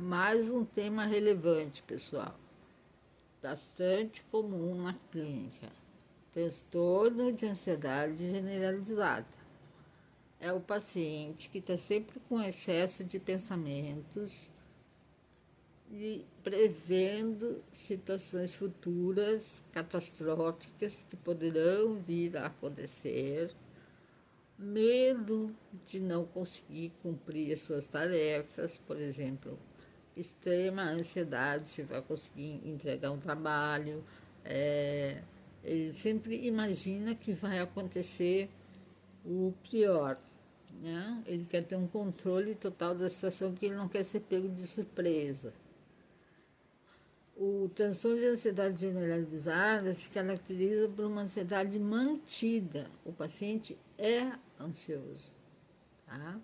Mais um tema relevante, pessoal, bastante comum na clínica: transtorno de ansiedade generalizada. É o paciente que está sempre com excesso de pensamentos e prevendo situações futuras catastróficas que poderão vir a acontecer, medo de não conseguir cumprir as suas tarefas, por exemplo, extrema ansiedade se vai conseguir entregar um trabalho, ele sempre imagina que vai acontecer o pior, né? Ele quer ter um controle total da situação porque ele não quer ser pego de surpresa. O transtorno de ansiedade generalizada se caracteriza por uma ansiedade mantida. O paciente é ansioso, tá?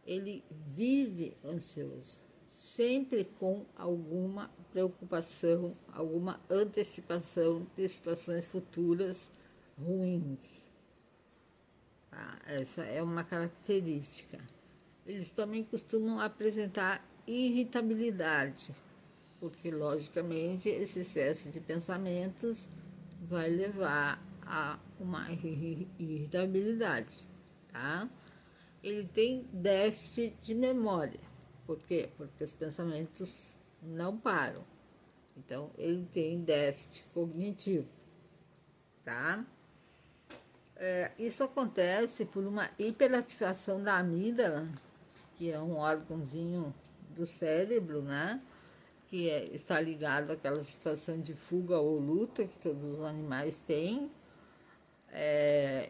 Ele vive ansioso, sempre com alguma preocupação, alguma antecipação de situações futuras ruins. Tá? Essa é uma característica. Eles também costumam apresentar irritabilidade, porque, logicamente, esse excesso de pensamentos vai levar a uma irritabilidade, tá? Ele tem déficit de memória. Por quê? Porque os pensamentos não param. Então, ele tem déficit cognitivo, tá? Isso acontece por uma hiperativação da amígdala, que é um órgãozinho do cérebro, né? Está ligado àquela situação de fuga ou luta que todos os animais têm.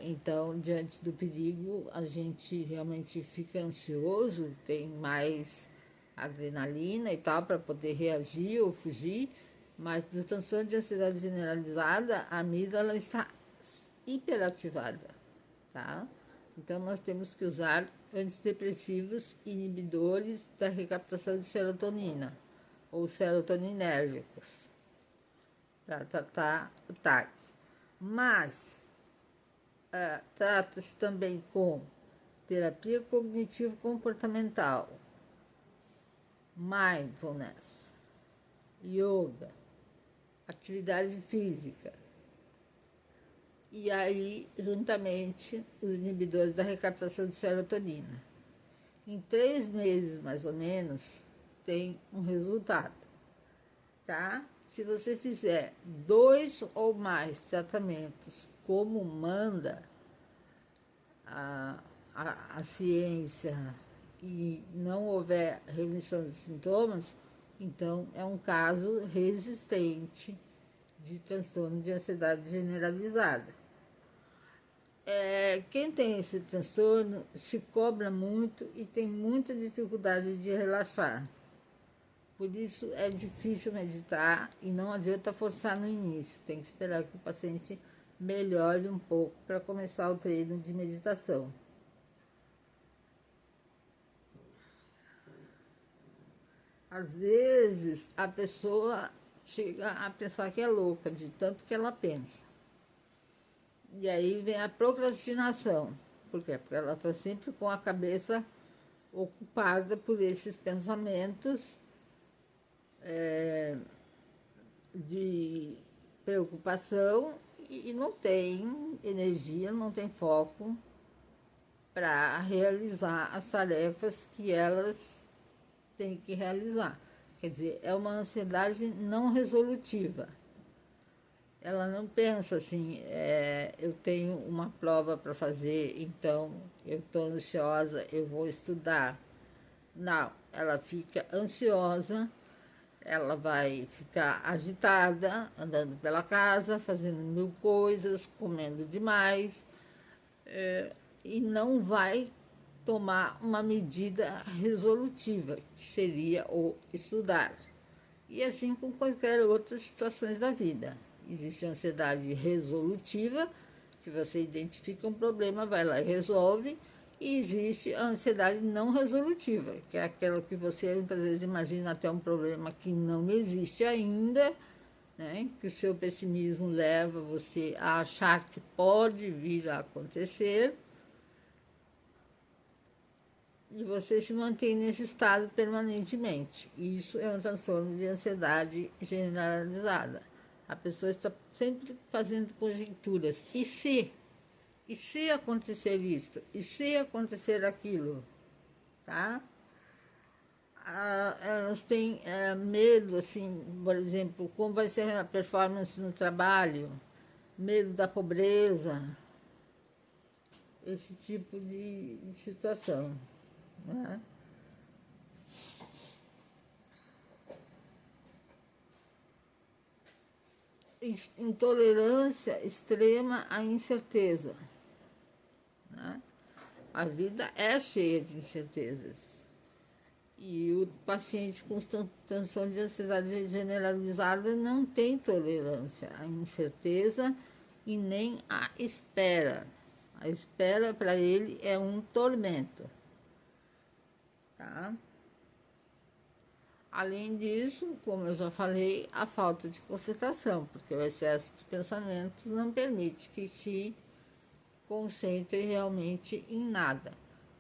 Então, diante do perigo, a gente realmente fica ansioso, tem mais adrenalina e tal para poder reagir ou fugir, mas do transtorno de ansiedade generalizada, a amígdala está hiperativada, tá? Então, nós temos que usar antidepressivos inibidores da recaptação de serotonina ou serotoninérgicos para tratar o TAC. Mas trata-se também com terapia cognitivo-comportamental, mindfulness, yoga, atividade física. E aí, juntamente, os inibidores da recaptação de serotonina. Em 3 meses, mais ou menos, tem um resultado, tá? Se você fizer 2 ou mais tratamentos como manda a ciência e não houver remissão dos sintomas, então é um caso resistente de transtorno de ansiedade generalizada. Quem tem esse transtorno se cobra muito e tem muita dificuldade de relaxar. Por isso é difícil meditar e não adianta forçar no início. Tem que esperar que o paciente melhore um pouco para começar o treino de meditação. Às vezes a pessoa chega a pensar que é louca, de tanto que ela pensa. E aí vem a procrastinação. Por quê? Porque ela está sempre com a cabeça ocupada por esses pensamentos de preocupação e não tem energia, não tem foco para realizar as tarefas que elas têm que realizar. Quer dizer, é uma ansiedade não resolutiva. Ela não pensa assim, eu tenho uma prova para fazer, então eu estou ansiosa, eu vou estudar. Não, ela fica ansiosa, ela vai ficar agitada, andando pela casa, fazendo 1000 coisas, comendo demais, e não vai tomar uma medida resolutiva, que seria o estudar. E assim com qualquer outras situações da vida. Existe a ansiedade resolutiva, que você identifica um problema, vai lá e resolve. E existe a ansiedade não resolutiva, que é aquela que você muitas vezes imagina até um problema que não existe ainda, né? Que o seu pessimismo leva você a achar que pode vir a acontecer. e você se mantém nesse estado permanentemente. Isso é um transtorno de ansiedade generalizada. A pessoa está sempre fazendo conjecturas. E se? E se acontecer isto? E se acontecer aquilo? Tá? Elas têm medo, assim, por exemplo, como vai ser a performance no trabalho, medo da pobreza, esse tipo de situação. Né? Intolerância extrema à incerteza. Né? A vida é cheia de incertezas. E o paciente com transtorno de ansiedade generalizada não tem tolerância à incerteza e nem à espera. A espera para ele é um tormento. Tá? Além disso, como eu já falei, a falta de concentração, porque o excesso de pensamentos não permite que se concentre realmente em nada.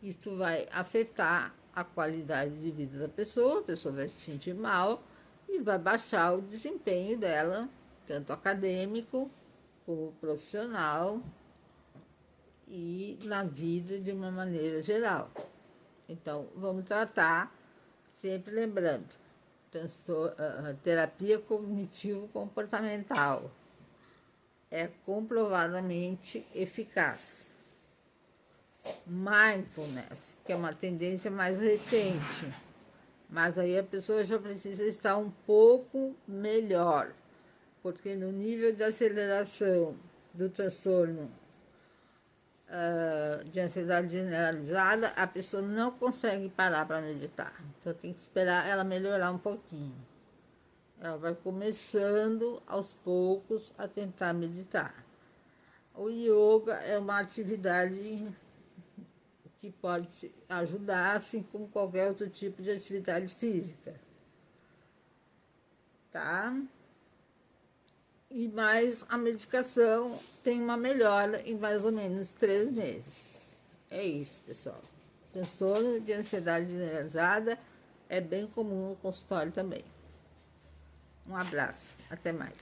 Isso vai afetar a qualidade de vida da pessoa, a pessoa vai se sentir mal e vai baixar o desempenho dela, tanto acadêmico como profissional e na vida de uma maneira geral. Então, vamos tratar, sempre lembrando, terapia cognitivo-comportamental é comprovadamente eficaz. Mindfulness, que é uma tendência mais recente, mas aí a pessoa já precisa estar um pouco melhor, porque no nível de aceleração do transtorno de ansiedade generalizada, a pessoa não consegue parar para meditar, então tem que esperar ela melhorar um pouquinho. Ela vai começando aos poucos a tentar meditar. O yoga é uma atividade que pode ajudar, assim como qualquer outro tipo de atividade física. Tá? E mais a medicação tem uma melhora em mais ou menos 3 meses. É isso, pessoal. Transtorno de ansiedade generalizada é bem comum no consultório também. Um abraço, até mais.